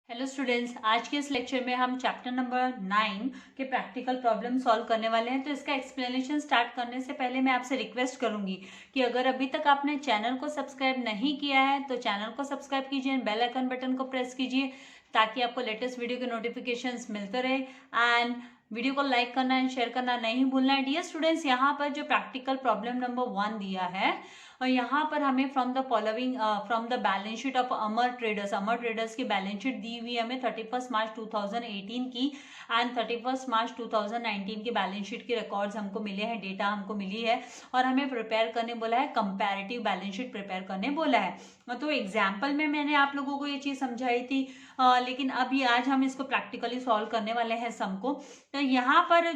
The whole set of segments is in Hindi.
हेलो स्टूडेंट्स, आज के इस लेक्चर में हम चैप्टर नंबर 9 के प्रैक्टिकल प्रॉब्लम सॉल्व करने वाले हैं। तो इसका एक्सप्लेनेशन स्टार्ट करने से पहले मैं आपसे रिक्वेस्ट करूंगी कि अगर अभी तक आपने चैनल को सब्सक्राइब नहीं किया है तो चैनल को सब्सक्राइब कीजिए, बेल आइकन बटन को प्रेस कीजिए ताकि आपको लेटेस्ट वीडियो के नोटिफिकेशंस मिलते रहे। एंड वीडियो को लाइक करना एंड शेयर करना नहीं भूलना है। डियर स्टूडेंट्स, यहाँ पर जो प्रैक्टिकल प्रॉब्लम नंबर 1 दिया है और यहाँ पर हमें from the balance sheet of Amar traders की बैलेंस शीट दी हुई है हमें 31 मार्च 2018 की एंड 31 मार्च 2019 की बैलेंस शीट की रिकॉर्ड्स हमको मिले हैं, डेटा हमको मिली है और हमें प्रिपेयर करने बोला है, कंपैरेटिव बैलेंस शीट प्रिपेयर करने बोला है। तो एग्जाम्पल में मैंने आप लोगों को ये चीज समझाई थी, लेकिन अभी आज हम इसको प्रैक्टिकली सॉल्व करने वाले हैं सम को। तो यहाँ पर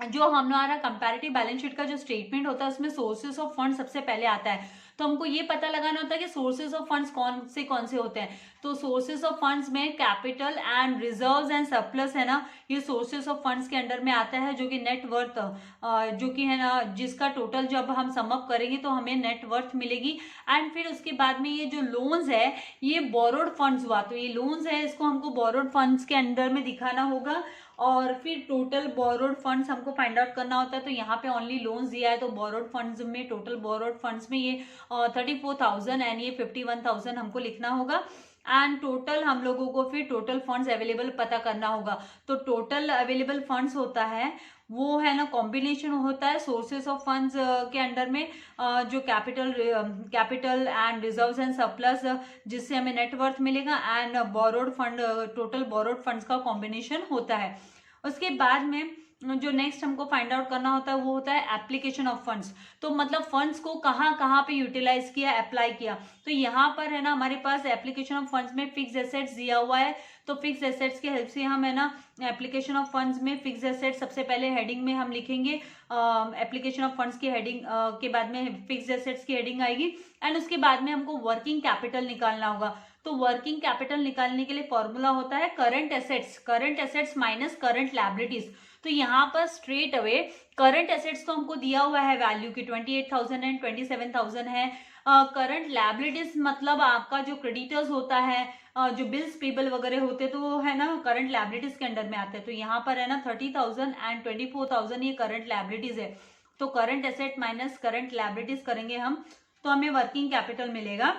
जो हमारा कंपैरेटिव बैलेंस शीट का जो स्टेटमेंट होता है उसमें सोर्सेस ऑफ फंड सबसे पहले आता है। तो हमको ये पता लगाना होता है कि सोर्सेस ऑफ फंड्स कौन से होते हैं। तो सोर्सेस ऑफ फंड्स में capital and reserves and surplus है ना, ये सोर्सेस ऑफ फंड्स के अंडर में आता है, जो कि नेट वर्थ जो कि है ना, जिसका टोटल जब हम सम अप करेंगे तो हमें नेट वर्थ मिलेगी। एंड फिर उसके बाद में ये जो लोन्स है ये बोरोड फंड्स हुआ, तो ये लोन्स है इसको हमको बोरोड फंड्स के अंडर में दिखाना होगा और फिर टोटल बोरोड फंड्स हमको फाइंड आउट करना होता है। तो यहाँ पे ओनली लोन्स दिया है, तो बोरोड फंड्स में टोटल बोरोड फंड्स में ये 34,000 एंड ये 51,000 हमको लिखना होगा। एंड टोटल हम लोगों को फिर टोटल फंड्स अवेलेबल पता करना होगा। तो टोटल अवेलेबल फंड्स होता है वो है ना, कॉम्बिनेशन होता है सोर्सेस ऑफ फंड्स के अंडर में जो capital and reserves and surplus जिससे हमें नेटवर्थ मिलेगा and borrowed fund, total borrowed funds का कॉम्बिनेशन होता है। उसके बाद में जो नेक्स्ट हमको फाइंड आउट करना होता है वो होता है एप्लीकेशन ऑफ फंड्स। तो मतलब फंड्स को कहाँ कहाँ पे यूटिलाइज किया, अप्लाई किया। तो यहाँ पर है ना हमारे पास एप्लीकेशन ऑफ फंड्स में फिक्स एसेट्स दिया हुआ है। तो फिक्स एसेट्स की हेल्प से हम है ना एप्लीकेशन ऑफ फंड्स में फिक्स एसेट्स सबसे पहले हेडिंग में हम लिखेंगे। एप्लीकेशन ऑफ फंड्स की हेडिंग के बाद में फिक्स एसेट्स की हेडिंग आएगी एंड उसके बाद में हमको वर्किंग कैपिटल निकालना होगा। तो वर्किंग कैपिटल निकालने के लिए फॉर्मूला होता है current assets minus current liabilities. तो यहाँ पर स्ट्रेट अवे करंट एसेट्स तो हमको दिया हुआ है वैल्यू की 28,000 एंड 27,000 है। करंट लायबिलिटीज मतलब आपका जो क्रेडिटर्स होता है, जो बिल्स पेबल वगैरह होते हैं तो वो है ना करंट लायबिलिटीज के अंडर में आते हैं। तो यहाँ पर है ना 30,000 एंड 24,000 ये करंट लायबिलिटीज है। तो current asset minus current liabilities करेंगे हम तो हमें वर्किंग कैपिटल मिलेगा।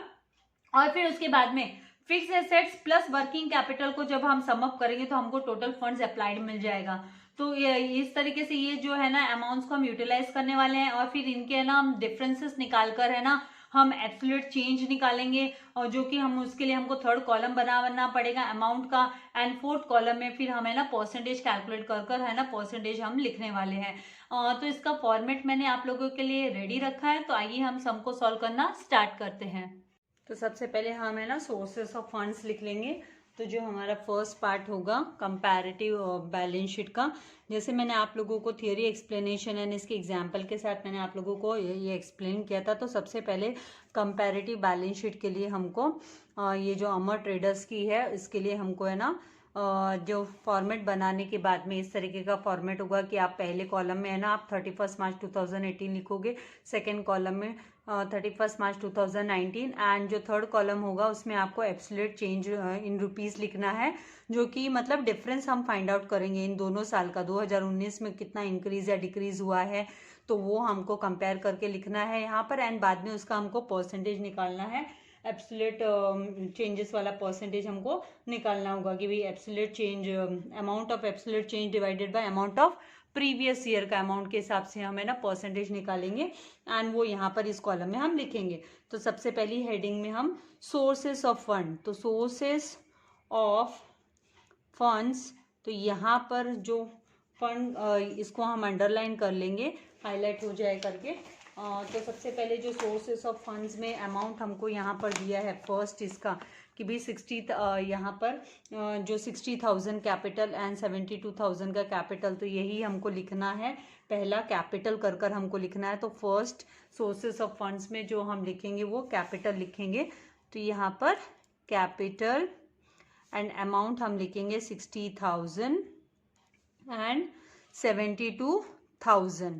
और फिर उसके बाद में fix assets plus working capital को जब हम सम अप करेंगे तो हमको टोटल फंड्स अप्लाइड मिल जाएगा। तो इस तरीके से ये जो है ना अमाउंट्स को हम यूटिलाइज करने वाले हैं और फिर इनके है ना हम डिफरेंसेस निकाल कर है ना हम एब्सोल्यूट चेंज निकालेंगे और जो कि हम उसके लिए हमको थर्ड कॉलम बनाना पड़ेगा अमाउंट का एंड फोर्थ कॉलम में फिर हमें ना परसेंटेज कैलकुलेट कर है ना परसेंटेज हम लिखने वाले हैं। तो इसका फॉर्मेट मैंने आप लोगों के लिए रेडी रखा है। तो आइए हम सम को सॉल्व करना स्टार्ट करते हैं। तो सबसे पहले हम है ना सोर्सेस ऑफ फंड्स लिख लेंगे। तो जो हमारा फर्स्ट पार्ट होगा कंपैरेटिव बैलेंस शीट का, जैसे मैंने आप लोगों को थियरी एक्सप्लेनेशन एंड इसके एग्जांपल के साथ मैंने आप लोगों को ये एक्सप्लेन किया था। तो सबसे पहले कंपैरेटिव बैलेंस शीट के लिए हमको ये जो अमर ट्रेडर्स की है इसके लिए हमको है ना जो फॉर्मेट बनाने के बाद में इस तरीके का फॉर्मेट होगा कि आप पहले कॉलम में है ना आप 31 मार्च 2018 लिखोगे, सेकेंड कॉलम में 31 मार्च 2019 एंड जो थर्ड कॉलम होगा उसमें आपको एब्सोल्यूट चेंज इन रुपीस लिखना है, जो कि मतलब डिफरेंस हम फाइंड आउट करेंगे इन दोनों साल का 2019 में कितना इंक्रीज या डिक्रीज हुआ है तो वो हमको कंपेयर करके लिखना है यहाँ पर एंड बाद में उसका हमको परसेंटेज निकालना है। एब्सोल्यूट चेंजेस वाला परसेंटेज हमको निकालना होगा कि भाई absolute change amount of absolute change divided by amount of previous year का अमाउंट के हिसाब से हमें ना परसेंटेज निकालेंगे एंड वो यहाँ पर इस कॉलम में हम लिखेंगे। तो सबसे पहली हेडिंग में हम सोर्सेस ऑफ फंड, तो सोर्सेस ऑफ फंड्स, तो यहाँ पर जो फंड इसको हम अंडरलाइन कर लेंगे, हाईलाइट हो जाए करके। तो सबसे पहले जो सोर्सेस ऑफ फंड्स में अमाउंट हमको यहाँ पर दिया है फर्स्ट इसका कि भाई 60 यहाँ पर जो 60,000 कैपिटल एंड 72,000 का कैपिटल, तो यही हमको लिखना है, पहला कैपिटल कर हमको लिखना है। तो फर्स्ट सोर्सेस ऑफ फंड्स में जो हम लिखेंगे वो कैपिटल लिखेंगे। तो यहाँ पर कैपिटल एंड अमाउंट हम लिखेंगे 60,000 एंड 72,000।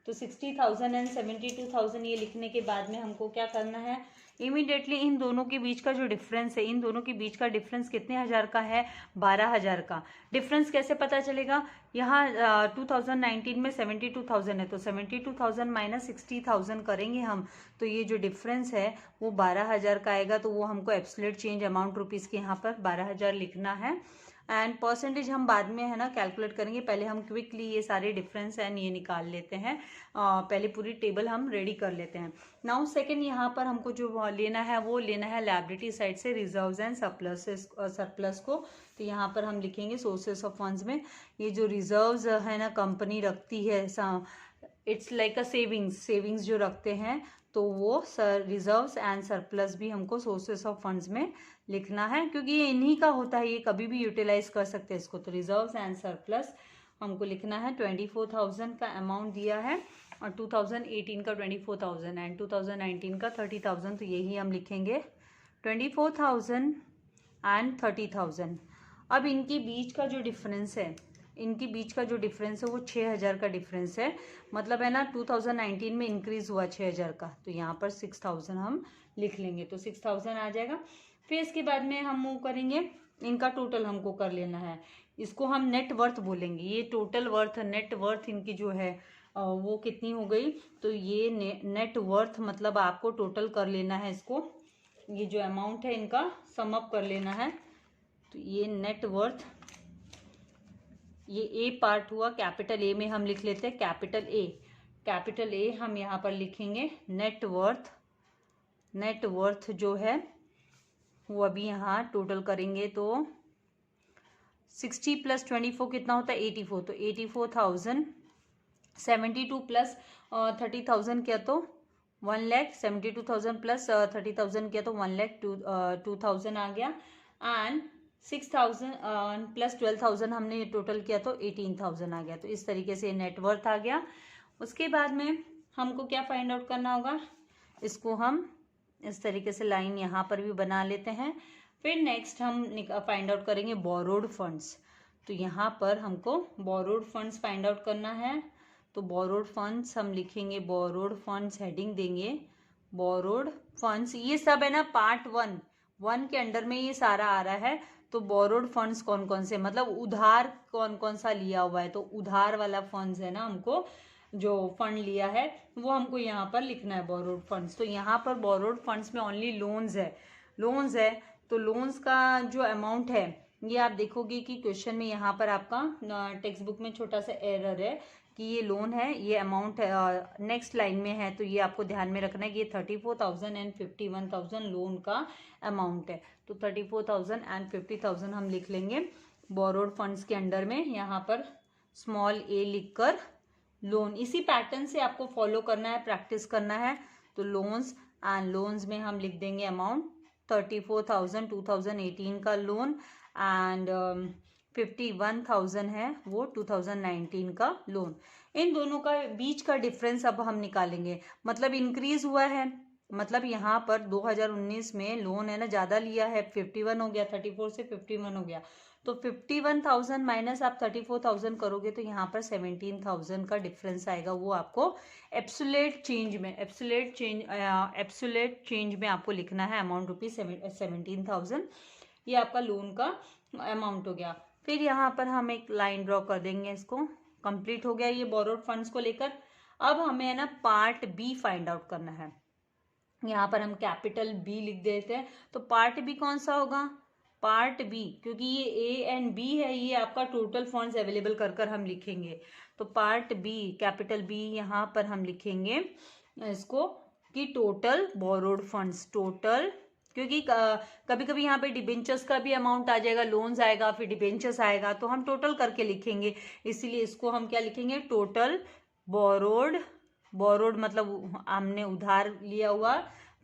तो 60,000 एंड 72,000 ये लिखने के बाद में हमको क्या करना है, इमीडिएटली इन दोनों के बीच का जो डिफरेंस है, इन दोनों के बीच का डिफरेंस कितने हज़ार का है, 12,000 का। डिफरेंस कैसे पता चलेगा, यहाँ 2019 में 72,000 है, तो 72,000 माइनस 60,000 करेंगे हम, तो ये जो डिफरेंस है वो 12,000 का आएगा। तो वो हमको एब्सोल्यूट चेंज अमाउंट रुपीज़ के यहाँ पर 12,000 लिखना है। एंड परसेंटेज हम बाद में है ना कैलकुलेट करेंगे, पहले हम क्विकली ये सारे डिफरेंस एंड ये निकाल लेते हैं, पहले पूरी टेबल हम रेडी कर लेते हैं। नाउ सेकंड यहाँ पर हमको जो लेना है वो लेना है लायबिलिटी साइड से रिजर्व्स एंड सरप्लस को। तो यहाँ पर हम लिखेंगे सोर्सेस ऑफ फंड्स में ये जो रिजर्व्स है ना कंपनी रखती है, इट्स लाइक अ सेविंग्स जो रखते हैं, तो वो रिजर्व्स एंड सरप्लस भी हमको सोर्सेस ऑफ फंड्स में लिखना है, क्योंकि ये इन्हीं का होता है, ये कभी भी यूटिलाइज कर सकते हैं इसको। तो रिजर्व्स एंड सरप्लस हमको लिखना है। 24,000 का अमाउंट दिया है और 2018 का 24,000 एंड 2019 का 30,000, तो यही हम लिखेंगे 24,000 एंड 30,000। अब इनके बीच का जो डिफरेंस है, इनके बीच का जो डिफरेंस है वो 6,000 का डिफरेंस है, मतलब है ना 2019 में इंक्रीज हुआ 6,000 का, तो यहाँ पर 6,000 हम लिख लेंगे, तो 6,000 आ जाएगा। फिर इसके बाद में हम मूव करेंगे, इनका टोटल हमको कर लेना है, इसको हम नेट वर्थ बोलेंगे। ये टोटल वर्थ, नेट वर्थ इनकी जो है वो कितनी हो गई, तो ये नेट वर्थ मतलब आपको टोटल कर लेना है इसको, ये जो अमाउंट है इनका सम अप कर लेना है। तो ये नेट वर्थ, ये ए पार्ट हुआ, कैपिटल ए में हम लिख लेते हैं कैपिटल ए हम यहाँ पर लिखेंगे नेट वर्थ जो है वो अभी यहाँ टोटल करेंगे तो 60 प्लस 24 कितना होता है 84, तो 84,000, 72 प्लस 30,000 किया तो 1,00,000, 72,000 प्लस 30,000 किया तो 1,02,000 2,000 आ गया, एंड 6,000 प्लस 12,000 हमने टोटल किया तो 18,000 आ गया। तो इस तरीके से नेटवर्थ आ गया। उसके बाद में हमको क्या फाइंड आउट करना होगा, इसको हम इस तरीके से लाइन यहाँ पर भी बना लेते हैं। फिर नेक्स्ट हम फाइंड आउट करेंगे बोरोड फंड्स। तो यहाँ पर हमको बोरोड फंड्स फाइंड आउट करना है, तो बोरोड फंड्स हम लिखेंगे, बोरोड फंड्स हेडिंग देंगे बोरोड फंड्स। ये सब है ना पार्ट 1 के अंडर में ये सारा आ रहा है। तो बोरोड फंड्स कौन कौन से, मतलब उधार कौन कौन सा लिया हुआ है, तो उधार वाला फंड्स है ना, हमको जो फंड लिया है वो हमको यहाँ पर लिखना है बोरोड फंड्स। तो यहाँ पर बोरोड फंड्स में ओनली लोन्स है, तो लोन्स का जो अमाउंट है ये आप देखोगे कि क्वेश्चन में यहाँ पर आपका टेक्स्ट बुक में छोटा सा एरर है कि ये लोन है, ये अमाउंट नेक्स्ट लाइन में है, तो ये आपको ध्यान में रखना है कि ये 34,000 एंड 51,000 लोन का अमाउंट है। तो 34,000 एंड 50,000 हम लिख लेंगे बोरोड फंड्स के अंडर में, यहाँ पर स्मॉल ए लिखकर लोन। इसी पैटर्न से आपको फॉलो करना है, प्रैक्टिस करना है। तो लोन्स एंड लोन्स में हम लिख देंगे अमाउंट 34,000 2018 का लोन एंड 51,000 है वो 2019 का लोन। इन दोनों का बीच का डिफरेंस अब हम निकालेंगे, मतलब इंक्रीज हुआ है, मतलब यहाँ पर 2019 में लोन है ना ज़्यादा लिया है, 51 हो गया, 34 से 51 हो गया, तो 51,000 माइनस आप 34,000 करोगे तो यहाँ पर 17,000 का डिफरेंस आएगा। वो आपको एब्सोल्यूट चेंज में आपको लिखना है अमाउंट रुपीज 17,000, ये आपका लोन का अमाउंट हो गया। फिर यहाँ पर हम एक लाइन ड्रॉ कर देंगे, इसको कंप्लीट हो गया ये बोरोड फंड्स को लेकर। अब हमें है ना पार्ट बी फाइंड आउट करना है, यहाँ पर हम कैपिटल बी लिख देते हैं। तो पार्ट बी कौन सा होगा, पार्ट बी, क्योंकि ये ए एंड बी है, ये आपका टोटल फंड्स अवेलेबल कर हम लिखेंगे। तो पार्ट बी कैपिटल बी यहाँ पर हम लिखेंगे इसको कि टोटल बोरोड फंड्स, टोटल, क्योंकि कभी कभी यहाँ पे डिबेंचर्स का भी अमाउंट आ जाएगा, लोन्स आएगा फिर डिबेंचर्स आएगा, तो हम टोटल करके लिखेंगे, इसीलिए इसको हम क्या लिखेंगे टोटल बोरोड मतलब हमने उधार लिया हुआ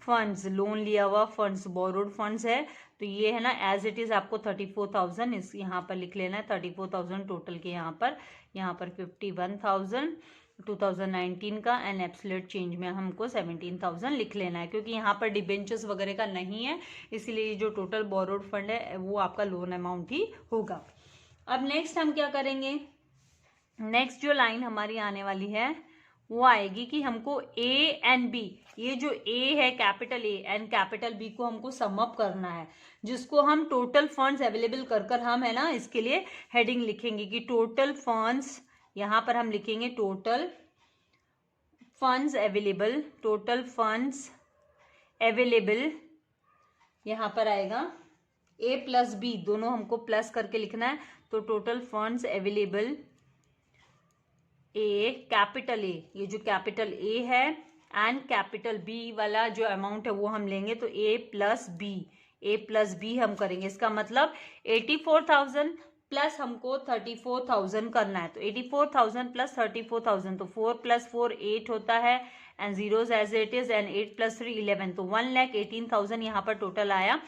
फंड्स, लोन लिया हुआ फंड्स, बोरोड फंड्स है। तो ये है ना एज इट इज आपको 34,000 इस यहाँ पर लिख लेना है, 34,000 टोटल के यहाँ पर 51,000 2019 का एंड एब्सोल्यूट चेंज में हमको 17,000 लिख लेना है, क्योंकि यहाँ पर डिबेंचर्स वगैरह का नहीं है, इसलिए जो टोटल बोरोड फंड है वो आपका लोन अमाउंट ही होगा। अब नेक्स्ट हम क्या करेंगे, नेक्स्ट जो लाइन हमारी आने वाली है वो आएगी कि हमको ए एंड बी, ये जो ए है capital A and capital B को हमको सम अप करना है, जिसको हम टोटल फंड्स अवेलेबल कर हम है ना इसके लिए हेडिंग लिखेंगे कि टोटल फंड्स, यहाँ पर हम लिखेंगे total funds available, total funds available, यहाँ पर आएगा ए प्लस बी, दोनों हमको प्लस करके लिखना है, तो total funds available A capital A, ये जो कैपिटल ए है एंड कैपिटल बी वाला जो अमाउंट है वो हम लेंगे, तो ए प्लस बी हम करेंगे। इसका मतलब 84,000 प्लस हमको 34,000 करना है, तो 84,000 प्लस 34,000, तो 4 + 4 8 होता है and zeros as it is and 8 + 3 11, तो 1,18,000 यहाँ पर टोटल आया।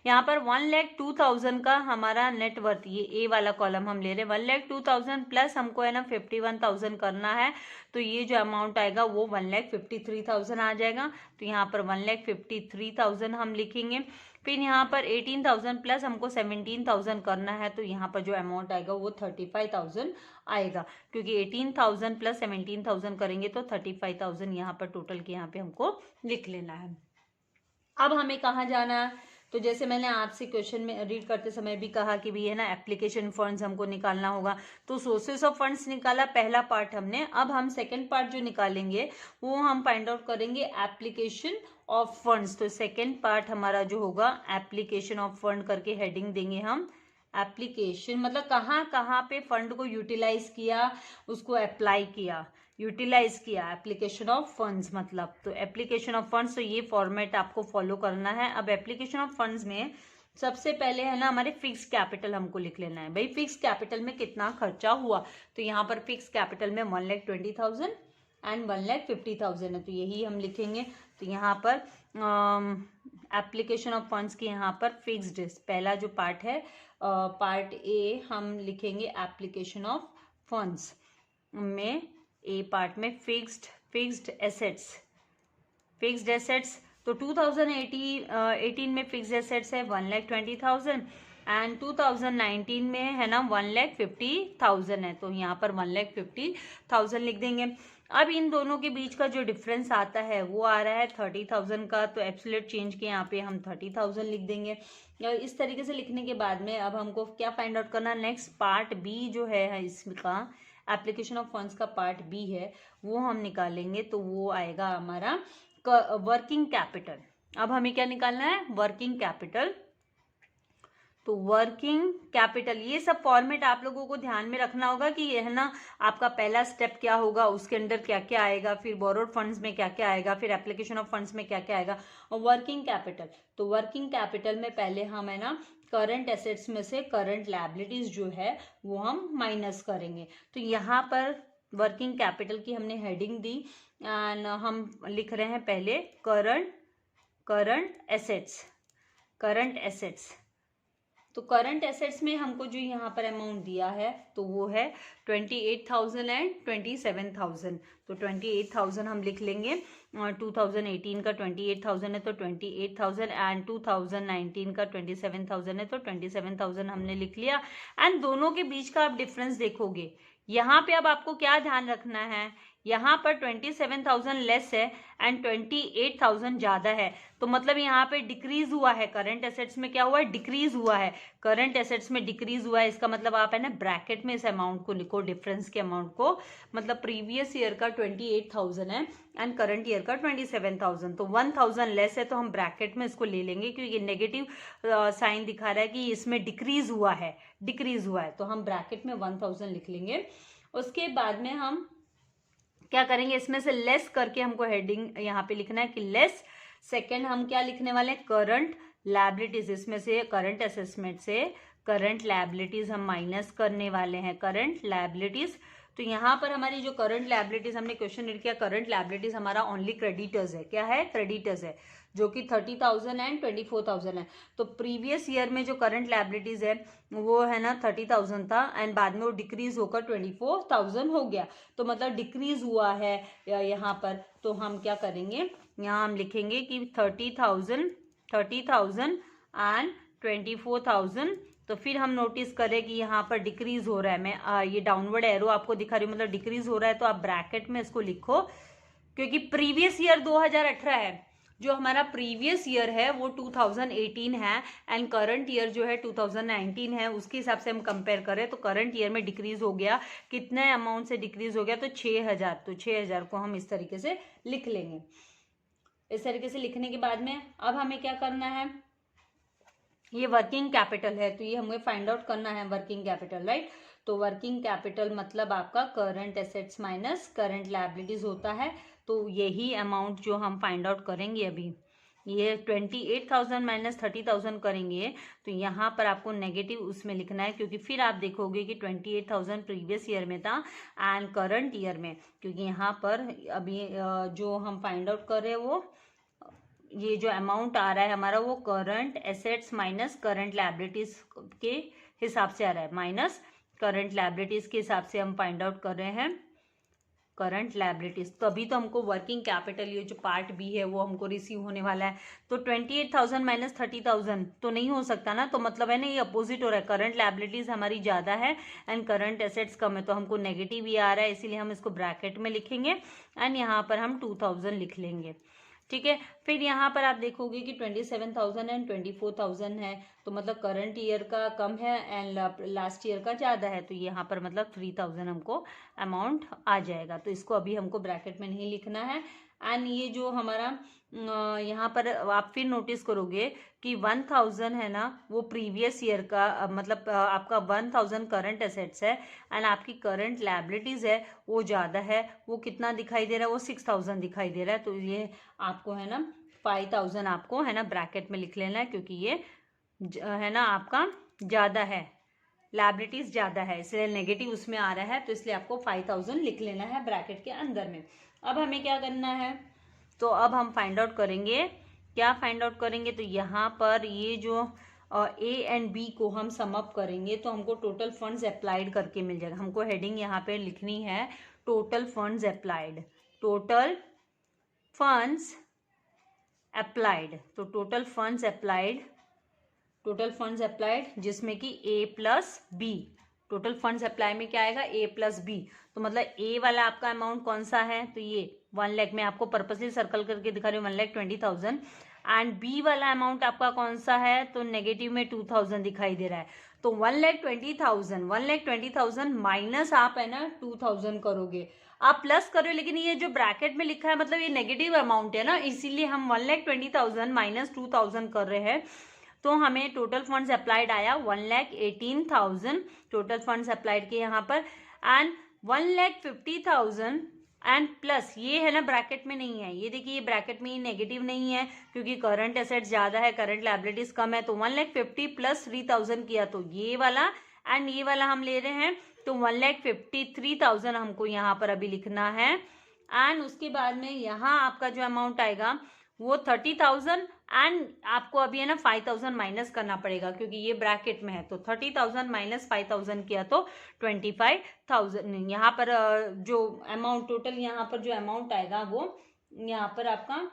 यहाँ पर 1,02,000 का हमारा नेटवर्थ, ये ए वाला कॉलम हम ले रहे हैं, 1,02,000 प्लस हमको है ना 51,000 करना है, तो ये जो अमाउंट आएगा वो 1,53,000 आ जाएगा। तो यहाँ पर 1,53,000 हम लिखेंगे। फिर यहाँ पर 18,000 प्लस हमको 17,000 करना है, तो यहाँ पर जो अमाउंट आएगा वो 35,000 आएगा, क्योंकि 18,000 प्लस 17,000 करेंगे तो 35,000 यहाँ पर टोटल के यहाँ पे हमको लिख लेना है। अब हमें कहाँ जाना है, तो जैसे मैंने आपसे क्वेश्चन में रीड करते समय भी कहा कि भी है ना एप्लीकेशन फंड्स हमको निकालना होगा, तो सोर्सेस ऑफ फंड्स निकाला पहला पार्ट हमने। अब हम सेकंड पार्ट जो निकालेंगे वो हम फाइंड आउट करेंगे एप्लीकेशन ऑफ फंड्स। तो सेकंड पार्ट हमारा जो होगा एप्लीकेशन ऑफ फंड करके हेडिंग देंगे हम। एप्लीकेशन मतलब कहाँ कहाँ पे फंड को यूटिलाइज किया, उसको अप्लाई किया, यूटिलाइज किया, एप्लीकेशन ऑफ फंड्स मतलब। तो एप्लीकेशन ऑफ फंड्स, तो ये फॉर्मेट आपको फॉलो करना है। अब एप्लीकेशन ऑफ फंड्स में सबसे पहले है ना हमारे फिक्स कैपिटल हमको लिख लेना है। भाई फिक्स कैपिटल में कितना खर्चा हुआ, तो यहाँ पर फिक्स कैपिटल में 1,20,000 एंड 1,50,000 है, तो यही हम लिखेंगे। तो यहाँ पर एप्लीकेशन ऑफ फंड्स के यहाँ पर फिक्स्ड, पहला जो पार्ट है पार्ट ए हम लिखेंगे एप्लीकेशन ऑफ फंड्स में, ए पार्ट में फिक्स्ड एसेट्स। तो 2018 में फिक्स्ड एसेट्स है 1,20,000 एंड 2019 में है ना 1,50,000 है, तो यहाँ पर 1,50,000 लिख देंगे। अब इन दोनों के बीच का जो डिफरेंस आता है वो आ रहा है 30,000 का, तो एब्सोल्यूट चेंज के यहाँ पे हम 30,000 लिख देंगे। इस तरीके से लिखने के बाद में अब हमको क्या फाइंड आउट करना, नेक्स्ट पार्ट बी जो है इसका एप्लीकेशन ऑफ फंड्स का पार्ट बी है वो हम निकालेंगे, तो वो आएगा हमारा वर्किंग कैपिटल। अब हमें क्या निकालना है, वर्किंग कैपिटल। तो वर्किंग कैपिटल, ये सब फॉर्मेट आप लोगों को ध्यान में रखना होगा कि ये है ना आपका पहला स्टेप क्या होगा, उसके अंदर क्या क्या आएगा, फिर बोरोड फंड्स में क्या क्या आएगा, फिर एप्लीकेशन ऑफ फंड्स में क्या क्या आएगा, और वर्किंग कैपिटल। तो वर्किंग कैपिटल में पहले हम है ना करंट एसेट्स में से करंट लायबिलिटीज जो है वो हम माइनस करेंगे। तो यहाँ पर वर्किंग कैपिटल की हमने हेडिंग दी एंड हम लिख रहे हैं पहले करंट एसेट्स। तो करंट एसेट्स में हमको जो यहाँ पर अमाउंट दिया है तो वो है 28,000 एंड 27,000। तो 28,000 हम लिख लेंगे, 2018 का 28,000 है तो 28,000 एंड 2019 का 27,000 है तो 27,000 हमने लिख लिया। एंड दोनों के बीच का आप डिफरेंस देखोगे, यहाँ पे अब आपको क्या ध्यान रखना है, यहाँ पर 27,000 लेस है एंड 28,000 ज़्यादा है, तो मतलब यहाँ पे डिक्रीज हुआ है। करंट एसेट्स में क्या हुआ है, डिक्रीज हुआ है, करंट एसेट्स में डिक्रीज हुआ है। इसका मतलब आप है ना ब्रैकेट में इस अमाउंट को लिखो, डिफरेंस के अमाउंट को, मतलब प्रीवियस ईयर का 28,000 है एंड करंट ईयर का 27,000, तो 1,000 लेस है, तो हम ब्रैकेट में इसको ले लेंगे क्योंकि नेगेटिव साइन दिखा रहा है कि इसमें डिक्रीज हुआ है, तो हम ब्रैकेट में 1,000 लिख लेंगे। उसके बाद में हम क्या करेंगे, इसमें से लेस करके हमको हेडिंग यहाँ पे लिखना है कि लेस। सेकंड हम क्या लिखने वाले हैं, करंट लायबिलिटीज, इसमें से करंट असेसमेंट से करंट लायबिलिटीज हम माइनस करने वाले हैं, करंट लायबिलिटीज। तो यहाँ पर हमारी जो करंट लायबिलिटीज, हमने क्वेश्चन रीड किया, करंट लायबिलिटीज हमारा ओनली क्रेडिटर्स है, क्या है, क्रेडिटर्स है, जो कि 30,000 एंड 24,000 है। तो प्रीवियस ईयर में जो करंट लायबिलिटीज है वो है ना 30,000 था एंड बाद में वो डिक्रीज होकर 24,000 हो गया, तो मतलब डिक्रीज हुआ है यहाँ पर। तो हम क्या करेंगे, यहाँ हम लिखेंगे कि 30,000 एंड 24,000 तो फिर हम नोटिस करें कि यहाँ पर डिक्रीज हो रहा है। मैं ये डाउनवर्ड एरो आपको दिखा रही हूँ, मतलब डिक्रीज हो रहा है, तो आप ब्रैकेट में इसको लिखो, क्योंकि प्रीवियस ईयर 2018 है, जो हमारा प्रीवियस ईयर है वो 2018 है एंड करंट ईयर जो है 2019 है। उसके हिसाब से हम कंपेयर करें तो करंट ईयर में डिक्रीज हो गया, कितने अमाउंट से डिक्रीज हो गया, तो 6000। तो 6000 को हम इस तरीके से लिख लेंगे। इस तरीके से लिखने के बाद में अब हमें क्या करना है, ये वर्किंग कैपिटल है, तो ये हमें फाइंड आउट करना है वर्किंग कैपिटल, राइट। तो वर्किंग कैपिटल मतलब आपका current assets minus current liabilities होता है। तो यही अमाउंट जो हम फाइंड आउट करेंगे अभी, ये 28,000 माइनस 30,000 करेंगे, तो यहाँ पर आपको नेगेटिव उसमें लिखना है, क्योंकि फिर आप देखोगे कि 28,000 प्रीवियस ईयर में था एंड करंट ईयर में, क्योंकि यहाँ पर अभी जो हम फाइंड आउट कर रहे हैं वो ये जो अमाउंट आ रहा है हमारा वो current assets minus current liabilities के हिसाब से आ रहा है, माइनस करंट लायबिलिटीज के हिसाब से हम फाइंड आउट कर रहे हैं करंट लायबिलिटीज। तो अभी तो हमको वर्किंग कैपिटल ये जो पार्ट बी है वो हमको रिसीव होने वाला है। तो 28,000 माइनस 30,000 तो नहीं हो सकता ना, तो मतलब है ना ये अपोजिट हो रहा है, करंट लायबिलिटीज हमारी ज़्यादा है एंड करंट एसेट्स कम है, तो हमको नेगेटिव ही आ रहा है, इसीलिए हम इसको ब्रैकेट में लिखेंगे एंड यहाँ पर हम 2000 लिख लेंगे, ठीक है। फिर यहाँ पर आप देखोगे कि 27,000 एंड 24,000 है, तो मतलब करंट ईयर का कम है एंड लास्ट ईयर का ज़्यादा है, तो यहाँ पर मतलब 3,000 हमको अमाउंट आ जाएगा। तो इसको अभी हमको ब्रैकेट में नहीं लिखना है। एंड ये जो हमारा यहाँ पर आप फिर नोटिस करोगे कि 1,000 है ना वो प्रीवियस ईयर का मतलब आपका 1,000 करंट एसेट्स है एंड आपकी करंट लायबिलिटीज है वो ज़्यादा है, वो कितना दिखाई दे रहा है, वो 6,000 दिखाई दे रहा है। तो ये आपको है ना 5,000 आपको है ना ब्रैकेट में लिख लेना है, क्योंकि ये है ना आपका ज़्यादा है, लायबिलिटीज ज़्यादा है, इसलिए नेगेटिव उसमें आ रहा है, तो इसलिए आपको 5,000 लिख लेना है ब्रैकेट के अंदर में। अब हमें क्या करना है, तो अब हम फाइंड आउट करेंगे, क्या फाइंड आउट करेंगे, तो यहाँ पर ये जो ए एंड बी को हम सम अप करेंगे तो हमको टोटल फंड्स अप्लाइड करके मिल जाएगा। हमको हेडिंग यहाँ पे लिखनी है total funds applied, total funds applied. तो total funds applied, total funds applied जिसमें कि A plus B, total funds apply में क्या आएगा ए प्लस बी। तो मतलब ए वाला आपका अमाउंट कौन सा है, तो ये 1 लाख, मैं आपको पर्पसली सर्कल करके दिखा रही हूँ 1,20,000 एंड बी वाला अमाउंट आपका कौन सा है, तो नेगेटिव में 2,000 दिखाई दे रहा है। तो 1,20,000 माइनस आप है ना 2,000 करोगे, आप प्लस करो, लेकिन ये जो ब्रैकेट में लिखा है मतलब ये नेगेटिव अमाउंट है ना, इसीलिए हम 1,20,000 माइनस 2,000 कर रहे हैं। तो हमें टोटल फंड्स अप्लाइड आया 1,18,000 टोटल फंड्स अप्लाइड के यहाँ पर एंड 1,50,000 एंड प्लस ये है ना ब्रैकेट में नहीं है, ये देखिए ये ब्रैकेट में ही नेगेटिव नहीं है क्योंकि करंट एसेट्स ज़्यादा है, करंट लायबिलिटीज कम है। तो 1,50,000 प्लस 3,000 किया तो ये वाला एंड ये वाला हम ले रहे हैं, तो 1,53,000 हमको यहाँ पर अभी लिखना है एंड उसके बाद में यहाँ आपका जो अमाउंट आएगा वो 30,000 एंड आपको अभी है ना 5,000 माइनस करना पड़ेगा क्योंकि ये ब्रैकेट में है। तो 30,000 माइनस 5,000 किया तो 25,000 यहाँ पर जो अमाउंट टोटल यहाँ पर जो अमाउंट आएगा वो यहाँ पर आपका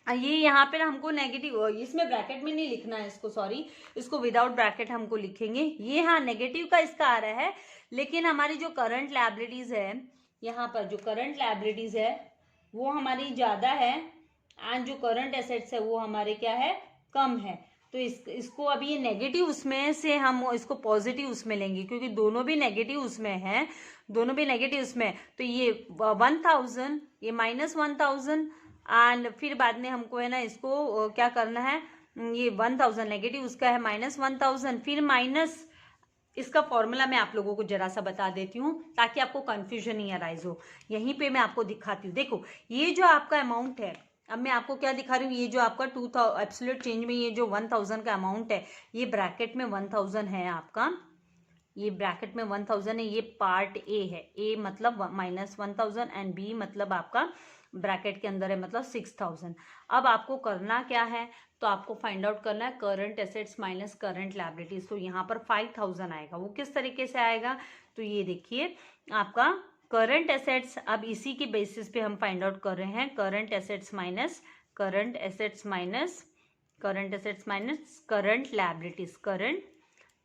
ये यहाँ पर हमको नेगेटिव, इसमें ब्रैकेट में नहीं लिखना है इसको, सॉरी, इसको विदाउट ब्रैकेट हमको लिखेंगे। ये हाँ नेगेटिव का इसका आ रहा है, लेकिन हमारी जो करंट लायबिलिटीज है यहाँ पर जो करंट लायबिलिटीज है वो हमारी ज़्यादा है एंड जो करंट एसेट्स है वो हमारे क्या है कम है। तो इसको अभी ये नेगेटिव उसमें से हम इसको पॉजिटिव उसमें लेंगे क्योंकि दोनों भी नेगेटिव उसमें है, दोनों भी नेगेटिव उसमें। तो ये 1,000 ये माइनस 1,000 एंड फिर बाद में हमको है ना इसको क्या करना है, ये 1,000 नेगेटिव उसका है माइनस 1,000 फिर माइनस इसका फॉर्मूला मैं आप लोगों को जरा सा बता देती हूँ ताकि आपको कंफ्यूजन नहीं अराइज हो। यहीं पे मैं आपको दिखाती हूँ, देखो ये जो आपका अमाउंट है, अब मैं आपको क्या दिखा रही हूँ, ये जो आपका 2,000 एब्सोल्यूट चेंज में ये जो 1,000 का अमाउंट है ये ब्रैकेट में 1,000 है आपका, ये ब्रैकेट में 1,000 है, ये पार्ट ए है, ए मतलब माइनस 1,000 एंड बी मतलब आपका ब्रैकेट के अंदर है मतलब 6,000। अब आपको करना क्या है, तो आपको फाइंड आउट करना है current assets minus current liabilities. तो यहाँ पर 5,000 आएगा, वो किस तरीके से आएगा, तो ये देखिए आपका करंट एसेट्स, अब इसी के बेसिस पे हम फाइंड आउट कर रहे हैं current assets minus current assets minus current assets minus current liabilities, current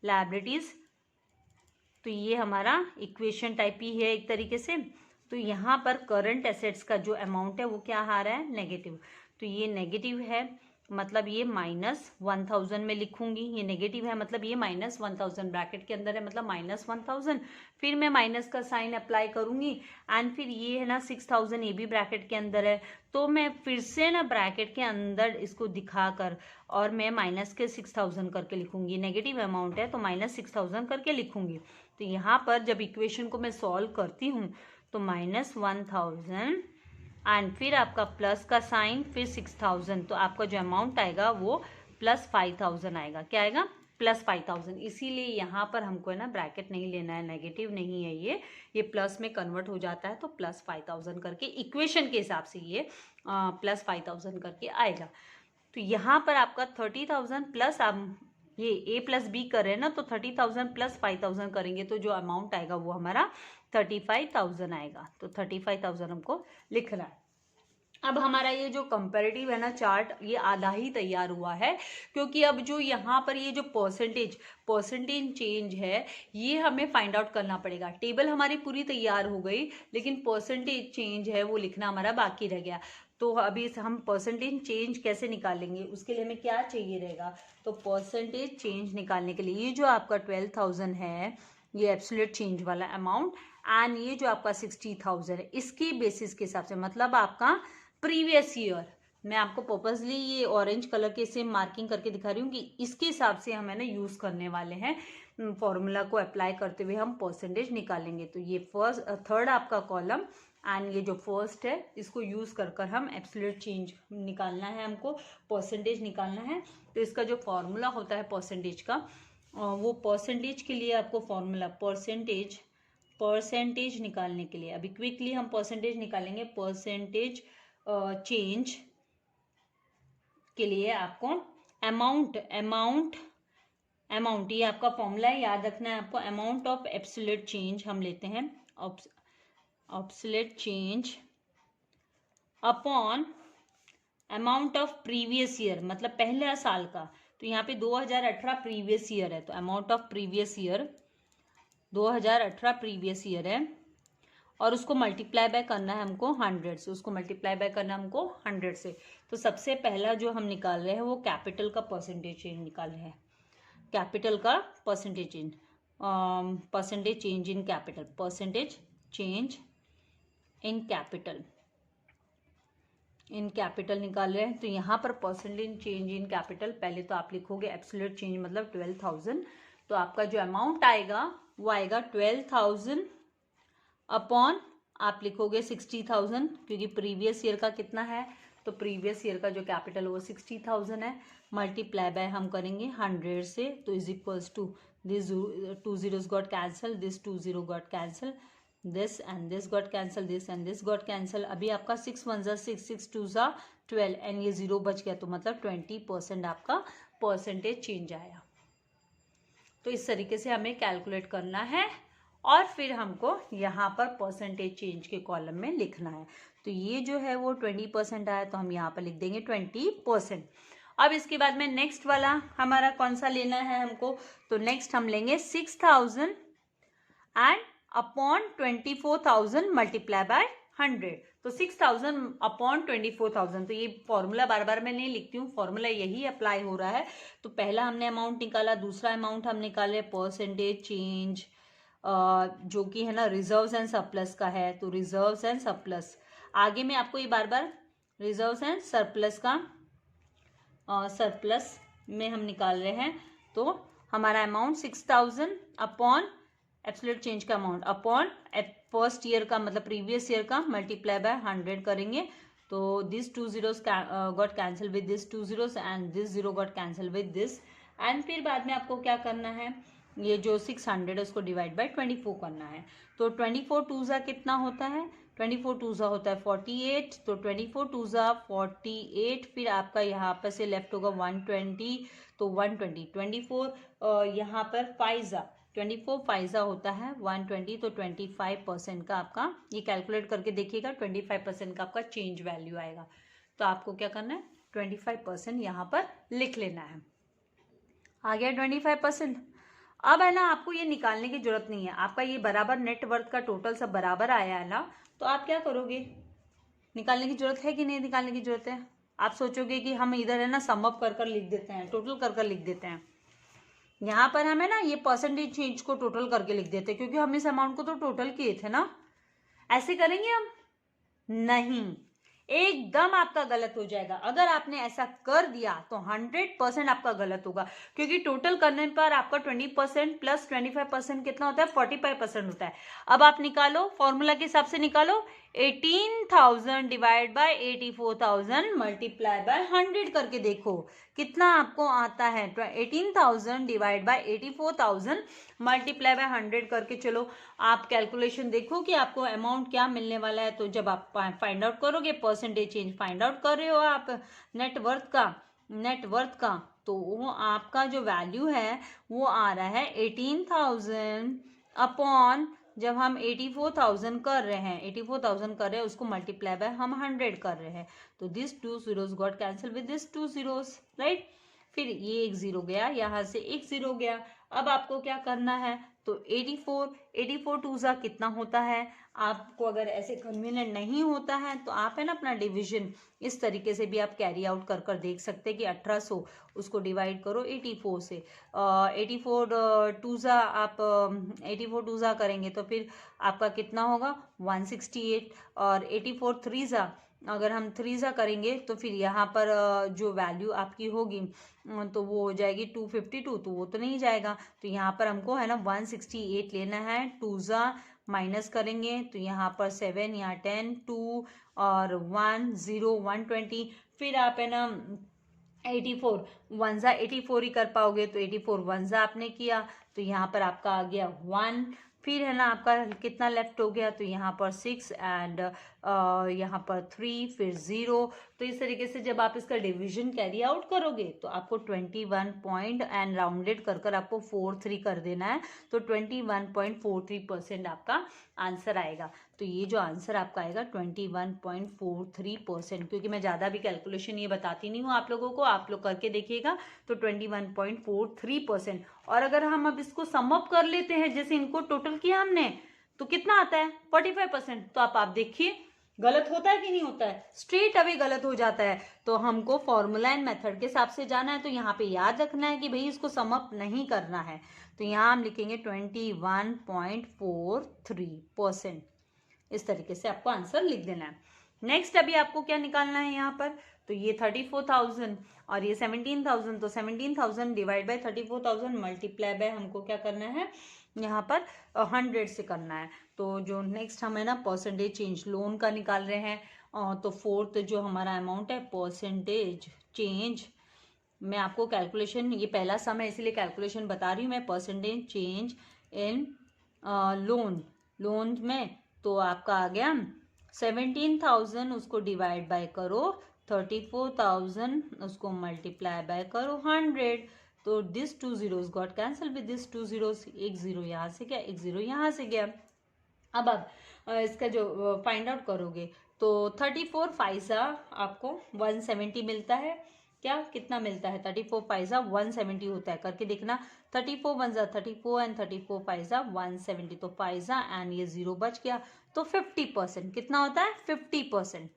liabilities, तो ये हमारा इक्वेशन टाइप ही है एक तरीके से। तो यहाँ पर करंट एसेट्स का जो अमाउंट है वो क्या आ रहा है, नेगेटिव। तो ये नेगेटिव है, मतलब ये -1000 में लिखूंगी। ये नेगेटिव है मतलब ये -1000 ब्रैकेट के अंदर है, मतलब -1000। फिर मैं माइनस का साइन अप्लाई करूंगी एंड फिर ये है ना 6000, ये भी ब्रैकेट के अंदर है। तो मैं फिर से ना ब्रैकेट के अंदर इसको दिखाकर और मैं माइनस के 6000 करके लिखूंगी। नेगेटिव अमाउंट है तो -6000 करके लिखूंगी। तो यहाँ पर जब इक्वेशन को मैं सॉल्व करती हूँ तो -1000 एंड फिर आपका प्लस का साइन, फिर 6000, तो आपका जो अमाउंट आएगा वो +5000 आएगा। क्या आएगा, +5000। इसीलिए यहाँ पर हमको है ना ब्रैकेट नहीं लेना है, नेगेटिव नहीं है, ये प्लस में कन्वर्ट हो जाता है। तो +5000 करके इक्वेशन के हिसाब से ये +5000 करके आएगा। तो यहाँ पर आपका 30000 प्लस आप ये A + B कर रहे हैं ना, तो 30000 + 5000 करेंगे तो जो अमाउंट आएगा वो हमारा 35000 आएगा। तो 35000 हमको लिखना है। अब हमारा ये जो कंपैरेटिव है ना चार्ट, ये आधा ही तैयार हुआ है, क्योंकि अब जो यहाँ पर ये जो परसेंटेज चेंज है ये हमें फाइंड आउट करना पड़ेगा। टेबल हमारी पूरी तैयार हो गई, लेकिन परसेंटेज चेंज है वो लिखना हमारा बाकी रह गया। तो अभी हम परसेंटेज चेंज कैसे निकालेंगे, उसके लिए हमें क्या चाहिए रहेगा। तो परसेंटेज चेंज निकालने के लिए ये जो आपका 12000 है, ये एब्सोल्यूट चेंज वाला अमाउंट, एंड ये जो आपका 60000 है, इसकी बेसिस के हिसाब से, मतलब आपका प्रीवियस ईयर, मैं आपको पर्पसली ये ऑरेंज कलर के से मार्किंग करके दिखा रही हूँ कि इसके हिसाब से हम है ना यूज करने वाले हैं। फॉर्मूला को अप्लाई करते हुए हम परसेंटेज निकालेंगे। तो ये थर्ड आपका कॉलम एंड ये जो फर्स्ट है, इसको यूज कर हम एब्सोल्यूट चेंज निकालना है, हमको परसेंटेज निकालना है। तो इसका जो फॉर्मूला होता है परसेंटेज का, वो परसेंटेज के लिए आपको फॉर्मूला परसेंटेज निकालने के लिए अभी क्विकली हम परसेंटेज निकालेंगे। परसेंटेज चेंज के लिए आपको अमाउंट ये आपका फॉर्मूला है, याद रखना है आपको। अमाउंट ऑफ एब्सोल्यूट चेंज हम लेते हैं, absolute change upon amount of previous year, मतलब पहला साल का। तो यहाँ पे 2018 प्रीवियस ईयर है, तो amount of previous year 2018 previous year है, और उसको मल्टीप्लाई बाय करना है हमको 100 से। उसको मल्टीप्लाई बाय करना है हमको 100 से। तो सबसे पहला जो हम निकाल रहे हैं वो कैपिटल का परसेंटेज चेंज निकाल रहे हैं। कैपिटल का percentage change, percentage change in capital, percentage change in capital निकाल रहे हैं। तो यहाँ पर परसेंटेज चेंज इन कैपिटल, पहले तो आप लिखोगे एब्सोल्यूट चेंज मतलब 12000। तो आपका जो अमाउंट आएगा वो आएगा 12000 अपॉन आप लिखोगे 60000, क्योंकि प्रीवियस ईयर का कितना है, तो प्रीवियस ईयर का जो कैपिटल वो 60000 है, मल्टीप्लाई बाय हम करेंगे 100 से। तो is equals to this 2 zeros got cancel, this 2 0 got cancel, this and this got cancel, this and this got cancel. अभी आपका 6 1 6 6 2 12 एंड ये 0 बच गया, तो मतलब 20% आपका परसेंटेज चेंज आया। तो इस तरीके से हमें कैलकुलेट करना है और फिर हमको यहाँ पर परसेंटेज चेंज के कॉलम में लिखना है। तो ये जो है वो 20% आया, तो हम यहाँ पर लिख देंगे 20%। अब इसके बाद में नेक्स्ट वाला हमारा कौन सा लेना है हमको, तो नेक्स्ट हम लेंगे 6000 एंड अपॉन 24000 मल्टीप्लाई बाय 100। तो 6000 अपॉन 24000, तो ये फॉर्मूला बार बार मैं नहीं लिखती हूँ, फॉर्मूला यही अप्लाई हो रहा है। तो पहला हमने अमाउंट निकाला, दूसरा अमाउंट हम निकाले परसेंटेज चेंज, जो कि है ना रिजर्व्स एंड सरप्लस का है। तो रिजर्व्स एंड सरप्लस, आगे में आपको ये बार बार रिजर्व्स एंड सरप्लस का सरप्लस में हम निकाल रहे हैं। तो हमारा अमाउंट 6000 अपॉन एब्सोल्यूट चेंज का अमाउंट अपॉन फर्स्ट ईयर का मतलब प्रीवियस ईयर का मल्टीप्लाई बाय 100 करेंगे। तो this 2 zeros got cancel with this 2 zeros and this 0 got cancel with this. And फिर बाद में आपको क्या करना है, ये जो 600 है उसको डिवाइड बाय 24 करना है। तो 24 2 कितना होता है, 24 2 होता है 48। तो 24 2 48, फिर आपका यहाँ पर से लेफ्ट होगा 120, तो 120 24 यहाँ पर 24 5 होता है 120। तो 25% का आपका ये कैलकुलेट करके देखिएगा, 25% का आपका चेंज वैल्यू आएगा। तो आपको क्या करना है, 25% यहाँ पर लिख लेना है। आ गया 25%। अब है ना आपको ये निकालने की जरूरत नहीं है, आपका ये बराबर नेटवर्थ का टोटल सब बराबर आया है ना, तो आप क्या करोगे, निकालने की जरूरत है कि नहीं निकालने की जरूरत है। आप सोचोगे कि हम इधर है ना सम अप कर कर लिख देते हैं, टोटल कर कर लिख देते हैं। यहाँ पर हमें ना ये परसेंटेज चेंज को टोटल करके लिख देते हैं, क्योंकि हम इस अमाउंट को तो टोटल किए थे ना। ऐसे करेंगे हम? नहीं, एकदम आपका गलत हो जाएगा। अगर आपने ऐसा कर दिया तो 100% आपका गलत होगा, क्योंकि टोटल करने पर आपका 20% प्लस 25% कितना होता है, 45% होता है। अब आप निकालो, फॉर्मूला के हिसाब से निकालो, 18,000 डिवाइड बाय 84,000 मल्टीप्लाई बाय 100 करके देखो कितना आपको आता है। 18,000 डिवाइड बाय 84,000 मल्टीप्लाई बाय 100 करके चलो आप कैलकुलेशन देखो कि आपको अमाउंट क्या मिलने वाला है। तो जब आप फाइंड आउट करोगे, परसेंटेज चेंज फाइंड आउट कर रहे हो आप नेटवर्थ का, तो वो आपका जो वैल्यू है वो आ रहा है 18,000 अपॉन, जब हम 84,000 कर रहे हैं, 84,000 कर रहे हैं, उसको मल्टीप्लाई बाय हम 100 कर रहे हैं, तो this 2 zeros got cancel with this 2 zeros, right. फिर ये एक जीरो गया, यहाँ से एक जीरो गया। अब आपको क्या करना है, तो 84 टू ज़ा कितना होता है। आपको अगर ऐसे कन्वीनियंट नहीं होता है तो आप है ना अपना डिवीजन इस तरीके से भी आप कैरी आउट कर कर देख सकते हैं कि 1800 उसको डिवाइड करो 84 से। 84 टू ज़ा आप 84 टू ज़ा करेंगे तो फिर आपका कितना होगा 168, और 84 थ्री ज़ा अगर हम थ्री ज़ा करेंगे तो फिर यहाँ पर जो वैल्यू आपकी होगी तो वो हो जाएगी 252, तो वो तो नहीं जाएगा। तो यहाँ पर हमको है ना 168 लेना है, टू ज़ा माइनस करेंगे तो यहाँ पर 7, यहाँ 10, 2 और 1 0 120। फिर आप है ना 84 वन ज़ा 84 ही कर पाओगे, तो 84 वन ज़ा आपने किया तो यहाँ पर आपका आ गया 1। फिर है ना आपका कितना लेफ्ट हो गया, तो यहाँ पर 6 एंड यहाँ पर 3, फिर 0। तो इस तरीके से जब आप इसका डिवीजन कैरी आउट करोगे तो आपको 21 पॉइंट एंड राउंडेड कर कर आपको 43 कर देना है, तो 21.43% आपका आंसर आएगा। तो ये जो आंसर आपका आएगा 21.43%, क्योंकि मैं ज़्यादा भी कैलकुलेशन ये बताती नहीं हूँ आप लोगों को, आप लोग करके देखिएगा, तो 21.43%। और अगर हम अब इसको सम अप कर लेते हैं, जैसे इनको टोटल किया हमने, तो कितना आता है 45%। तो आप देखिए गलत होता है कि नहीं होता है, स्ट्रेट अवे गलत हो जाता है। तो हमको फॉर्मूला एंड मेथड के हिसाब से जाना है, तो यहाँ पे याद रखना है कि भाई इसको सम अप नहीं करना है। तो यहाँ हम लिखेंगे 21.43%, इस तरीके से आपको आंसर लिख देना है। नेक्स्ट अभी आपको क्या निकालना है यहाँ पर, तो ये 34,000 और ये 17,000, तो 17,000 डिवाइड बाय 34,000 मल्टीप्लाई बाय हमको क्या करना है, यहाँ पर 100 से करना है। तो जो नेक्स्ट हम है ना परसेंटेज चेंज लोन का निकाल रहे हैं, तो फोर्थ जो हमारा अमाउंट है परसेंटेज चेंज, मैं आपको कैलकुलेशन, ये पहला सम है इसीलिए कैलकुलेशन बता रही हूँ मैं, परसेंटेज चेंज इन लोन में, तो आपका आ गया 17,000, उसको डिवाइड बाय करो 34,000, उसको मल्टीप्लाई बाय करो 100, तो this 2 zeros got cancel with this 2 zeros, एक जीरो यहाँ से गया, एक जीरो यहाँ से गया। अब आप इसका जो फाइंड आउट करोगे तो 34 फाइजा आपको 170 मिलता है। क्या कितना मिलता है, 34 फाइजा 170 होता है, करके देखना। 34 वन ज़ा 34 एंड 34 फाइजा 170, तो फाइजा एंड ये जीरो बच गया, तो 50% कितना होता है 50%।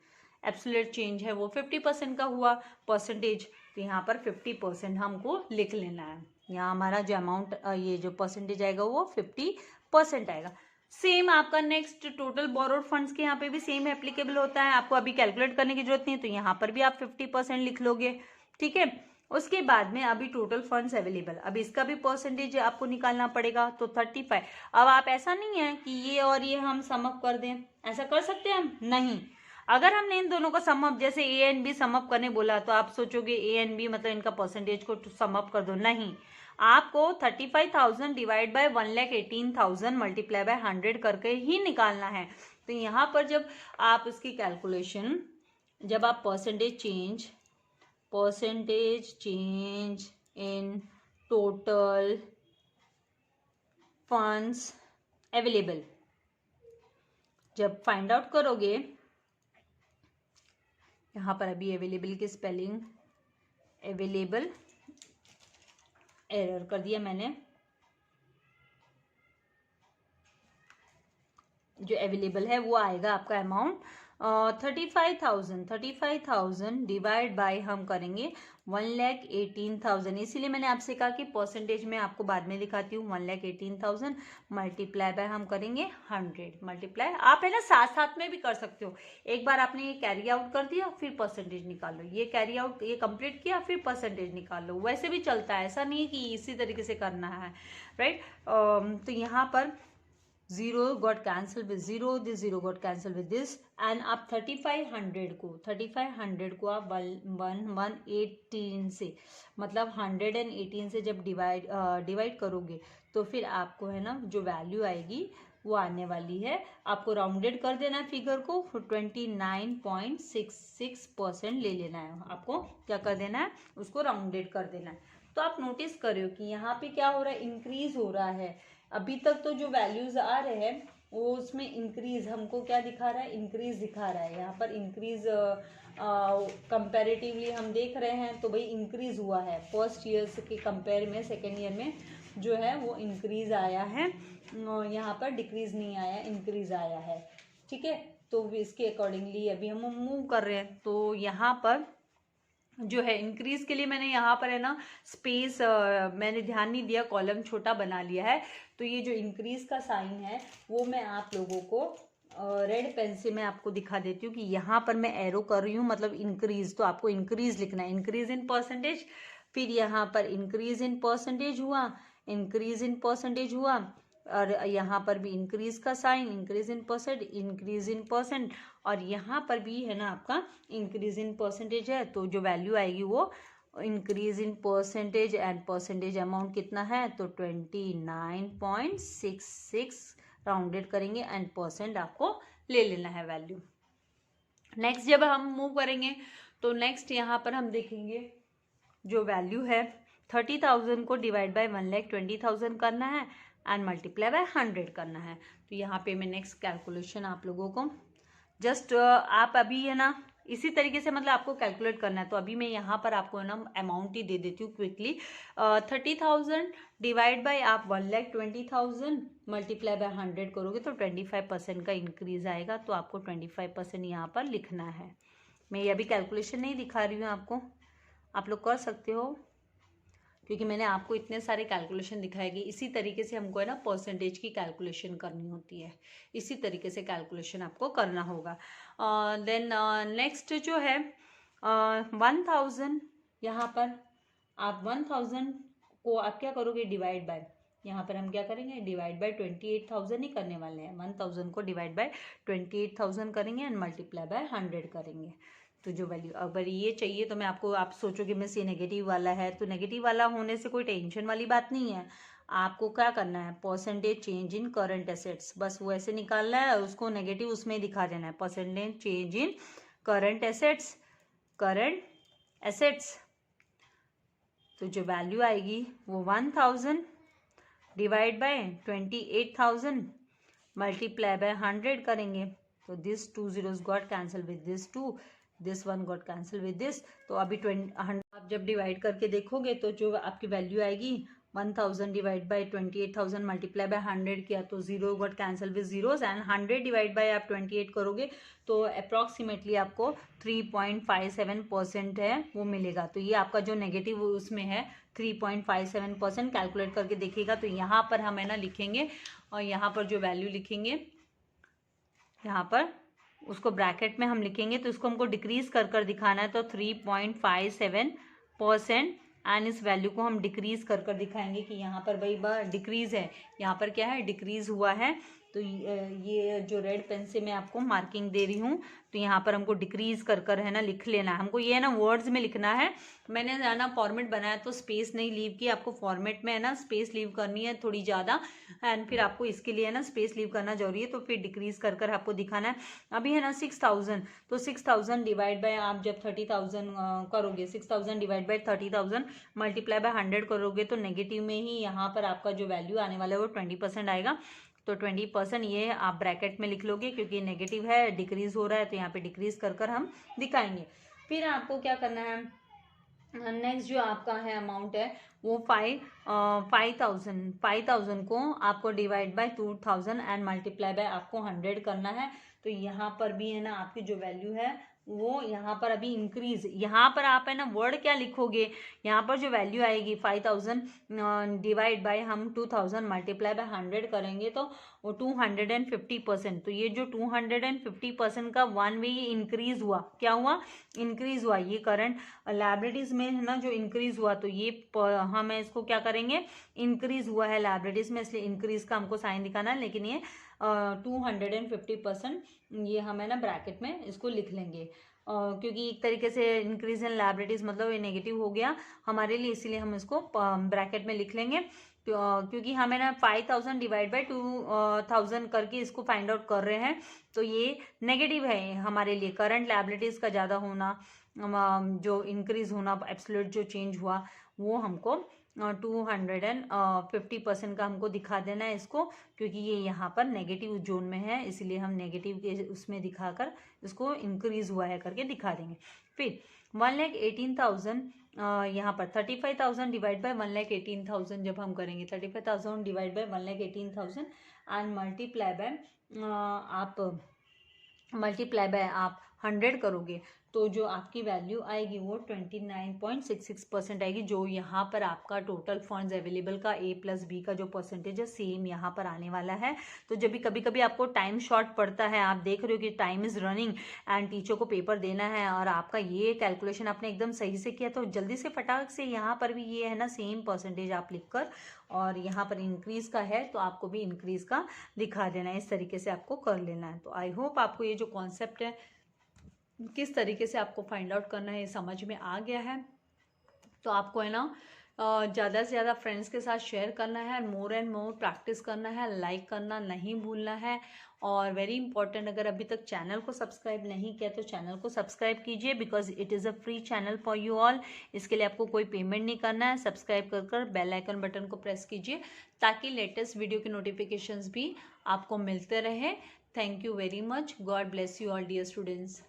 एब्सोल्यूट चेंज है वो 50% का हुआ परसेंटेज, तो यहाँ पर 50% हमको लिख लेना है। यहाँ हमारा जो अमाउंट ये जो परसेंटेज आएगा वो 50% आएगा। सेम आपका नेक्स्ट टोटल बोरोड फंड्स के यहाँ पे भी सेम एप्लीकेबल होता है, आपको अभी कैलकुलेट करने की जरूरत नहीं है, तो यहाँ पर भी आप 50% लिख लोगे, ठीक है। उसके बाद में अभी टोटल फंड्स अवेलेबल, अब इसका भी परसेंटेज आपको निकालना पड़ेगा, तो 35। अब आप ऐसा नहीं है कि ये और ये हम सम अप कर दें, ऐसा कर सकते हैं हम नहीं। अगर हमने इन दोनों का सम अप, जैसे A and be sum up करने बोला, तो आप सोचोगे ए एंड बी मतलब इनका परसेंटेज को सम अप कर दो, नहीं। आपको 35,000 डिवाइड बाय 1,18,000 मल्टीप्लाई बाय 100 करके ही निकालना है। तो यहाँ पर जब आप इसकी कैलकुलेशन, जब आप percentage change in total funds available जब फाइंड आउट करोगे, यहाँ पर अभी अवेलेबल की स्पेलिंग अवेलेबल एरर कर दिया मैंने, जो अवेलेबल है वो आएगा आपका अमाउंट 35,000 डिवाइड बाय हम करेंगे 1,18,000। इसीलिए मैंने आपसे कहा कि परसेंटेज में आपको बाद में दिखाती हूँ। 1,18,000 मल्टीप्लाई बाय हम करेंगे 100 मल्टीप्लाई। आप है ना साथ साथ में भी कर सकते हो। एक बार आपने ये कैरी आउट कर दिया फिर परसेंटेज निकाल लो, ये कैरी आउट ये कंप्लीट किया फिर परसेंटेज निकाल लो, वैसे भी चलता है, ऐसा नहीं है कि इसी तरीके से करना है, राइट। तो यहाँ पर 0 got cancelled with 0, this 0 got cancelled with this, and आप 3500 को आप 118 से मतलब 118 से जब डिवाइड करोगे तो फिर आपको है ना जो वैल्यू आएगी वो आने वाली है। आपको राउंडेड कर देना है फिगर को, 29.66% ले लेना है। आपको क्या कर देना है, उसको राउंडेड कर देना है। तो आप नोटिस करो कि यहाँ पे क्या हो रहा है, इंक्रीज हो रहा है। अभी तक तो जो वैल्यूज आ रहे हैं वो उसमें इंक्रीज हमको क्या दिखा रहा है, इंक्रीज दिखा रहा है। यहाँ पर इंक्रीज कंपैरेटिवली हम देख रहे हैं तो भाई इंक्रीज हुआ है। फर्स्ट ईयर के कंपेयर में सेकेंड ईयर में जो है वो इंक्रीज आया है, यहाँ पर डिक्रीज नहीं आया, इंक्रीज आया है, ठीक है। तो इसके अकॉर्डिंगली अभी हम मूव कर रहे हैं। तो यहाँ पर जो है इंक्रीज के लिए मैंने यहाँ पर है ना स्पेस मैंने ध्यान नहीं दिया, कॉलम छोटा बना लिया है। तो ये जो इंक्रीज का साइन है वो मैं आप लोगों को रेड पेन से मैं आपको दिखा देती हूँ कि यहाँ पर मैं एरो कर रही हूँ, मतलब इंक्रीज। तो आपको इंक्रीज लिखना है, इंक्रीज इन परसेंटेज। फिर यहाँ पर इंक्रीज इन परसेंटेज हुआ, इंक्रीज इन परसेंटेज हुआ, और यहाँ पर भी इंक्रीज का साइन, इंक्रीज इन परसेंट, और यहाँ पर भी है ना आपका इंक्रीज इन परसेंटेज है। तो जो वैल्यू आएगी वो increase in percentage and percentage amount कितना है, तो 29.66 राउंडेड करेंगे एंड परसेंट आपको ले लेना है वैल्यू। नेक्स्ट जब हम मूव करेंगे तो नेक्स्ट यहाँ पर हम देखेंगे जो वैल्यू है 30,000 को डिवाइड बाय 1,20,000 करना है एंड मल्टीप्लाई बाय 100 करना है। तो यहाँ पे मैं नेक्स्ट कैलकुलेशन आप लोगों को जस्ट आप अभी है ना इसी तरीके से मतलब आपको कैलकुलेट करना है। तो अभी मैं यहाँ पर आपको है ना अमाउंट ही दे देती हूँ क्विकली। 30,000 डिवाइड बाय आप 1,20,000 मल्टीप्लाई बाय 100 करोगे तो 25% का इंक्रीज आएगा। तो आपको 25% यहाँ पर लिखना है। मैं ये अभी कैलकुलेशन नहीं दिखा रही हूँ आपको, आप लोग कर सकते हो क्योंकि मैंने आपको इतने सारे कैलकुलेशन दिखाएगी। इसी तरीके से हमको है ना परसेंटेज की कैलकुलेशन करनी होती है, इसी तरीके से कैलकुलेशन आपको करना होगा। देन नेक्स्ट जो है 1,000, यहाँ पर आप 1,000 को आप क्या करोगे, डिवाइड बाय, यहाँ पर हम क्या करेंगे डिवाइड बाय 28,000 ही करने वाले हैं। 1,000 को डिवाइड बाय 28,000 करेंगे एंड मल्टीप्लाई बाय 100 करेंगे। तो जो वैल्यू अगर ये चाहिए तो मैं आपको, आप सोचोगे मिस ये नेगेटिव वाला है, तो नेगेटिव वाला होने से कोई टेंशन वाली बात नहीं है। आपको क्या करना है, percentage change in current assets, बस वो ऐसे निकालना है, उसको नेगेटिव उसमें दिखा देना है। Percentage change in current assets, तो जो वैल्यू आएगी वो 1,000 डिवाइड बाय 28,000 मल्टीप्लाई बाय 100 करेंगे। तो this 2 zeros got cancel with this 2, this 1 got cancel with this. तो अभी 100 आप जब डिवाइड करके देखोगे तो जो आपकी वैल्यू आएगी 1,000 डिवाइड बाय 28,000 मल्टीप्लाई बाय 100 किया तो 0 got cancel with zeros, and 100 divide by आप 28 करोगे तो अप्रॉक्सीमेटली आपको 3.57% है वो मिलेगा। तो ये आपका जो नेगेटिव उसमें है 3.57% कैलकुलेट करके देखिएगा। तो यहाँ पर हम है ना लिखेंगे, और यहाँ पर जो वैल्यू लिखेंगे यहाँ पर उसको ब्रैकेट में हम लिखेंगे। तो इसको हमको डिक्रीज कर कर दिखाना है, तो 3.57% एंड इस वैल्यू को हम डिक्रीज कर कर दिखाएंगे कि यहाँ पर भाई डिक्रीज है, यहाँ पर क्या है डिक्रीज हुआ है। तो ये जो रेड पेन से मैं आपको मार्किंग दे रही हूँ, तो यहाँ पर हमको डिक्रीज कर कर है ना लिख लेना है। हमको ये है ना वर्ड्स में लिखना है। मैंने है ना फॉर्मेट बनाया तो स्पेस नहीं लीव की, आपको फॉर्मेट में है ना स्पेस लीव करनी है थोड़ी ज़्यादा, एंड फिर आपको इसके लिए है ना स्पेस लीव करना जरूरी है। तो फिर डिक्रीज कर कर आपको दिखाना है। अभी है ना 6,000, तो 6,000 डिवाइड बाय आप जब 30,000 करोगे, 6,000 डिवाइड बाय 30,000 मल्टीप्लाई बाय 100 करोगे तो नेगेटिव में ही यहाँ पर आपका जो वैल्यू आने वाला है वो 20% आएगा। तो 20% ये आप ब्रैकेट में लिख लोगे क्योंकि नेगेटिव है, डिक्रीज हो रहा है, तो यहाँ पे डिक्रीज कर कर हम दिखाएंगे। फिर आपको क्या करना है, नेक्स्ट जो आपका है अमाउंट है वो 5,000 को आपको divide by 2,000 and multiply by आपको 100 करना है। तो यहाँ पर भी है ना आपकी जो वैल्यू है वो यहाँ पर अभी इंक्रीज, यहाँ पर आप है ना वर्ड क्या लिखोगे, यहाँ पर जो वैल्यू आएगी 5,000 डिवाइड बाय हम 2,000 मल्टीप्लाई बाय 100 करेंगे तो वो 250%। तो ये जो 250% का वन वे इंक्रीज हुआ, क्या हुआ, इंक्रीज हुआ, ये करंट लाइब्रेरीज में है ना जो इंक्रीज हुआ, तो ये हम इसको क्या करेंगे, इंक्रीज हुआ है लाइब्रेरीज में, इसलिए इंक्रीज का हमको साइन दिखाना है। लेकिन ये 250% ये हम है ना ब्रैकेट में इसको लिख लेंगे, क्योंकि एक तरीके से इंक्रीज इन लाइब्रेरीज मतलब ये नेगेटिव हो गया हमारे लिए, इसीलिए हम इसको ब्रैकेट में लिख लेंगे। क्योंकि हमें ना 5,000 डिवाइड बाय 2,000 करके इसको फाइंड आउट कर रहे हैं, तो ये नेगेटिव है हमारे लिए। करंट लायबिलिटीज का ज़्यादा होना, जो इंक्रीज होना, एब्सोल्यूट जो चेंज हुआ वो हमको 250% का हमको दिखा देना है इसको, क्योंकि ये यहाँ पर नेगेटिव जोन में है, इसलिए हम नेगेटिव के उसमें दिखाकर इसको इंक्रीज हुआ है करके दिखा देंगे। फिर 1,18,000 यहाँ पर 35,000 डिवाइड बाय 1,18,000 जब हम करेंगे, 35,000 divide by 1,18,000 and multiply by आप 100 करोगे, तो जो आपकी वैल्यू आएगी वो 29.66% आएगी, जो यहाँ पर आपका टोटल फंड्स अवेलेबल का A+B का जो परसेंटेज है सेम यहाँ पर आने वाला है। तो जब भी कभी कभी आपको टाइम शॉर्ट पड़ता है, आप देख रहे हो कि time is running and teacher को पेपर देना है और आपका ये कैलकुलेशन आपने एकदम सही से किया, तो जल्दी से फटाक से यहाँ पर भी ये है ना सेम परसेंटेज आप लिख कर, और यहाँ पर इंक्रीज का है तो आपको भी इंक्रीज का दिखा देना है, इस तरीके से आपको कर लेना है। तो आई होप आपको ये जो कॉन्सेप्ट है किस तरीके से आपको फाइंड आउट करना है ये समझ में आ गया है। तो आपको है ना ज़्यादा से ज़्यादा फ्रेंड्स के साथ शेयर करना है, मोर एंड मोर प्रैक्टिस करना है, लाइक करना नहीं भूलना है। और वेरी इंपॉर्टेंट, अगर अभी तक चैनल को सब्सक्राइब नहीं किया तो चैनल को सब्सक्राइब कीजिए, because it is a free channel for you all. इसके लिए आपको कोई पेमेंट नहीं करना है। सब्सक्राइब कर बेल आइकन बटन को प्रेस कीजिए ताकि लेटेस्ट वीडियो के नोटिफिकेशंस भी आपको मिलते रहे। Thank you very much. God bless you all dear students.